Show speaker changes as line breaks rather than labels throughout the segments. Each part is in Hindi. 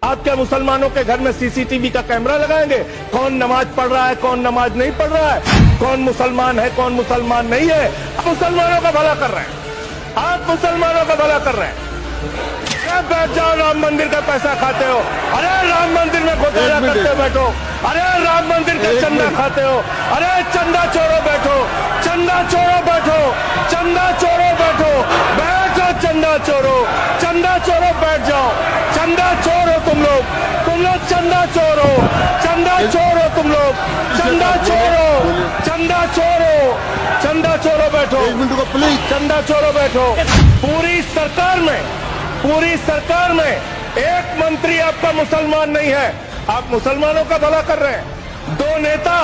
आप क्या मुसलमानों के घर में सीसीटीवी का कैमरा लगाएंगे? कौन नमाज पढ़ रहा है, कौन नमाज नहीं पढ़ रहा है, कौन मुसलमान है, कौन मुसलमान नहीं है? आप मुसलमानों का भला कर रहे हैं, आप मुसलमानों का भला कर रहे हैं। क्या बैठ जाओ, राम मंदिर का पैसा खाते हो, अरे राम मंदिर में घोटाला करते बैठो, अरे राम मंदिर का चंदा खाते हो, अरे चंदा चोरो बैठो, चंदा चोरो बैठो, चंदा चोरो बैठो, बैठो चंदा चोरो, चंदा चोरो बैठ जाओ, चंदा चोर हो तुम लोग चंदा चोर हो, चंदा चोर हो तुम लोग, चंदा चोर हो, चंदा चोर हो, चंदा चोरो बैठो,
प्लीज
चंदा चोरो बैठो। पूरी सरकार में एक मंत्री आपका मुसलमान नहीं है, आप मुसलमानों का भला कर रहे हैं। दो नेता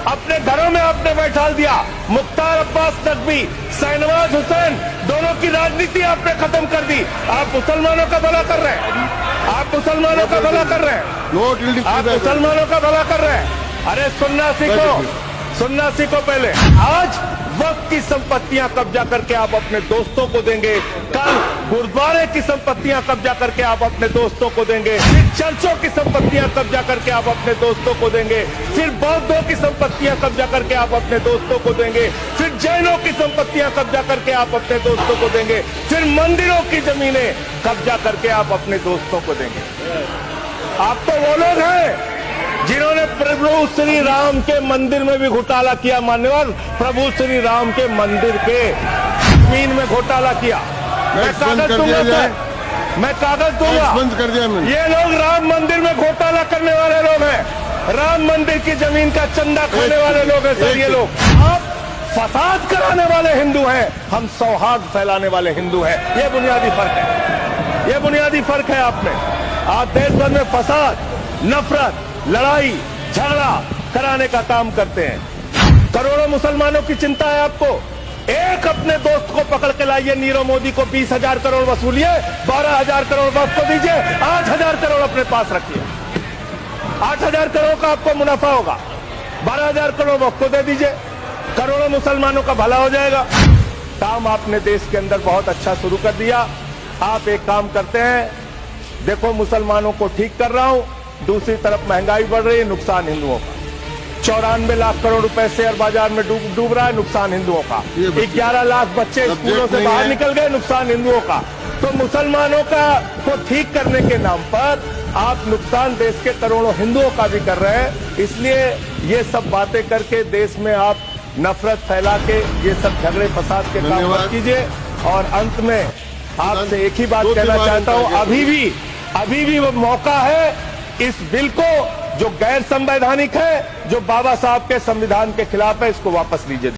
अपने घरों में आपने बैठा दिया, मुख्तार अब्बास नकवी, शाहनवाज हुसैन, दोनों की राजनीति आपने खत्म कर दी। आप मुसलमानों का भला कर रहे हैं, आप मुसलमानों का भला कर रहे हैं, आप मुसलमानों का भला कर रहे हैं। अरे सुनना सीखो पहले। आज वक्त की संपत्तियां कब्जा करके आप अपने दोस्तों को देंगे, कल गुरुद्वारे की संपत्तियां कब्जा करके आप अपने दोस्तों को देंगे, फिर चर्चों की संपत्तियां कब्जा करके आप अपने दोस्तों को देंगे, फिर बौद्धों की संपत्तियां कब्जा करके आप अपने दोस्तों को देंगे, फिर जैनों की संपत्तियां कब्जा करके आप अपने दोस्तों को देंगे, फिर मंदिरों की जमीनें कब्जा करके आप अपने दोस्तों को देंगे। आप तो वो लोग हैं जिन्होंने प्रभु श्री राम के मंदिर में भी घोटाला किया। मान्यवर, प्रभु श्री राम के मंदिर के जमीन में घोटाला किया। मैं कागज दूंगा सर, मैं कागज दूंगा।
बंद कर दिया मैंने।
ये लोग राम मंदिर में घोटाला करने वाले लोग हैं, राम मंदिर की जमीन का चंदा खाने वाले लोग हैं सर। ये लोग आप फसाद कराने वाले हिंदू हैं, हम सौहार्द फैलाने वाले हिंदू हैं। ये बुनियादी फर्क है, ये बुनियादी फर्क है। आपने आप देश भर में फसाद, नफरत, लड़ाई झगड़ा कराने का काम करते हैं। करोड़ों मुसलमानों की चिंता है आपको। एक अपने दोस्त को पकड़ के लाइए, नीरव मोदी को 20,000 करोड़ वसूलिए, 12,000 करोड़ वक्त को दीजिए, 8,000 करोड़ अपने पास रखिए। 8,000 करोड़ का आपको मुनाफा होगा, 12,000 करोड़ वक्त को दे दीजिए, करोड़ों मुसलमानों का भला हो जाएगा। काम आपने देश के अंदर बहुत अच्छा शुरू कर दिया। आप एक काम करते हैं, देखो मुसलमानों को ठीक कर रहा हूं, दूसरी तरफ महंगाई बढ़ रही है, नुकसान हिंदुओं का। 94 लाख करोड़ रुपए शेयर बाजार में डूब रहा है, नुकसान हिंदुओं का। 11 लाख बच्चे स्कूलों से बाहर निकल गए, नुकसान हिंदुओं का। तो मुसलमानों का को ठीक करने के नाम पर आप नुकसान देश के करोड़ों हिंदुओं का भी कर रहे हैं। इसलिए ये सब बातें करके देश में आप नफरत फैला के ये सब झगड़े फसाद के काम मत कीजिए। और अंत में आपसे एक ही बात कहना चाहता हूं, अभी भी वो मौका है, इस बिल को जो गैर संवैधानिक है, जो बाबा साहब के संविधान के खिलाफ है, इसको वापस लीजिए।